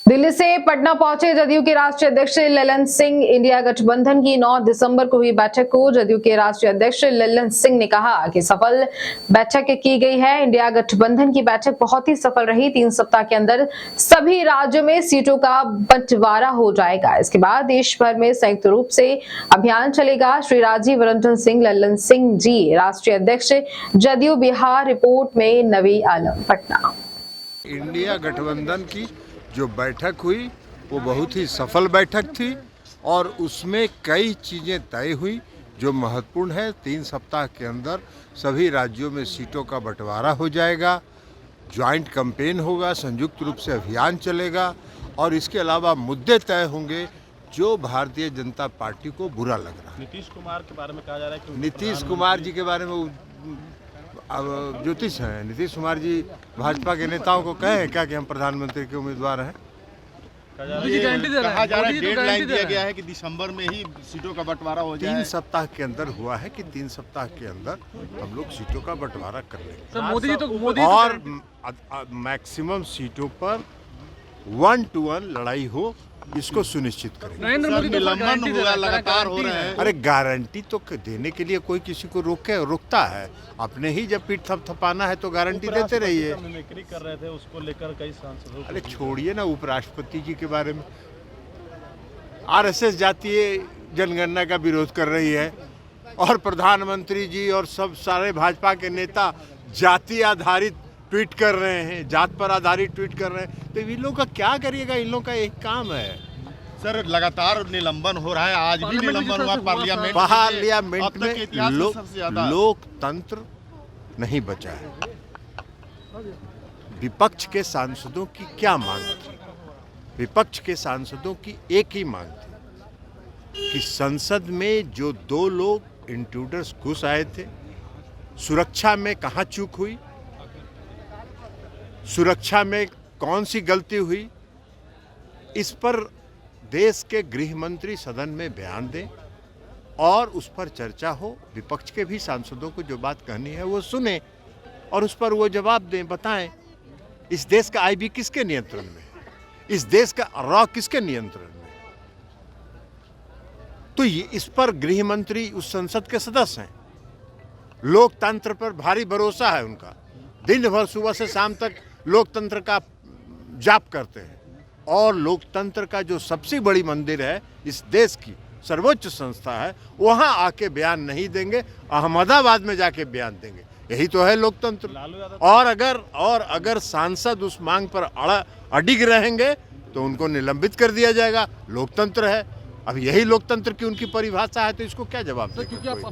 दिल्ली से पटना पहुंचे जदयू के राष्ट्रीय अध्यक्ष ललन सिंह। इंडिया गठबंधन की 9 दिसंबर को हुई बैठक को जदयू के राष्ट्रीय अध्यक्ष ललन सिंह ने कहा कि सफल बैठक की गई है। इंडिया गठबंधन की बैठक बहुत ही सफल रही। 3 सप्ताह के अंदर सभी राज्यों में सीटों का बंटवारा हो जाएगा। इसके बाद देश भर में संयुक्त रूप से अभियान चलेगा। श्री राजीव रंजन सिंह ललन सिंह जी, राष्ट्रीय अध्यक्ष जदयू बिहार। रिपोर्ट में नवी आलम, पटना। इंडिया गठबंधन की जो बैठक हुई वो बहुत ही सफल बैठक थी और उसमें कई चीज़ें तय हुई जो महत्वपूर्ण है। 3 सप्ताह के अंदर सभी राज्यों में सीटों का बंटवारा हो जाएगा, ज्वाइंट कैंपेन होगा, संयुक्त रूप से अभियान चलेगा और इसके अलावा मुद्दे तय होंगे जो भारतीय जनता पार्टी को बुरा लग रहा है। नीतीश कुमार के बारे में कहा जा रहा है कि नीतीश कुमार जी के बारे में अब ज्योतिष हैं। नीतीश कुमार जी भाजपा के नेताओं को कहें क्या कि हम प्रधानमंत्री के उम्मीदवार हैं? कहा जा रहा है डेडलाइन दिया गया है कि दिसंबर में ही सीटों का बंटवारा हो जाए। 3 सप्ताह के अंदर हुआ है कि 3 सप्ताह के अंदर हम लोग सीटों का बंटवारा कर लेंगे और मैक्सिमम सीटों पर 1 to 1 लड़ाई हो, इसको सुनिश्चित करेंगे। निलंबन हुआ लगातार हो रहे हैं। अरे गारंटी तो देने के लिए कोई किसी को रोकता है? अपने ही जब पीठ थपथपाना है तो गारंटी देते रहिए। मिमिक्री कर रहे थे, उसको लेकर कई सांसदों अरे छोड़िए ना उपराष्ट्रपति जी के बारे में। आरएसएस जातीय जनगणना का विरोध कर रही है और प्रधानमंत्री जी और सब सारे भाजपा के नेता जाति आधारित ट्वीट कर रहे हैं, जात पर आधारित ट्वीट कर रहे हैं। तो इन लोगों का क्या करिएगा? इन लोगों का एक काम है। सर लगातार निलंबन हो रहा है, आज भी निलंबन हुआ पार्लियामेंट में। लोकतंत्र नहीं बचा है। विपक्ष के सांसदों की क्या मांग थी? विपक्ष के सांसदों की एक ही मांग थी कि संसद में जो 2 लोग इंट्रूडर्स घुस आए थे, सुरक्षा में कहाँ चूक हुई, सुरक्षा में कौन सी गलती हुई, इस पर देश के गृह मंत्री सदन में बयान दें और उस पर चर्चा हो। विपक्ष के भी सांसदों को जो बात कहनी है वो सुने और उस पर वो जवाब दें, बताएं। इस देश का आईबी किसके नियंत्रण में है? इस देश का रॉ किसके नियंत्रण में है? तो इस पर गृह मंत्री उस संसद के सदस्य हैं। लोकतंत्र पर भारी भरोसा है उनका। दिन भर सुबह से शाम तक लोकतंत्र का जाप करते हैं और लोकतंत्र का जो सबसे बड़ी मंदिर है, इस देश की सर्वोच्च संस्था है, वहां आके बयान नहीं देंगे, अहमदाबाद में जाके बयान देंगे। यही तो है लोकतंत्र। और अगर सांसद उस मांग पर अडिग रहेंगे तो उनको निलंबित कर दिया जाएगा। लोकतंत्र है। अब यही लोकतंत्र की उनकी परिभाषा है, तो इसको क्या जवाब देंगे?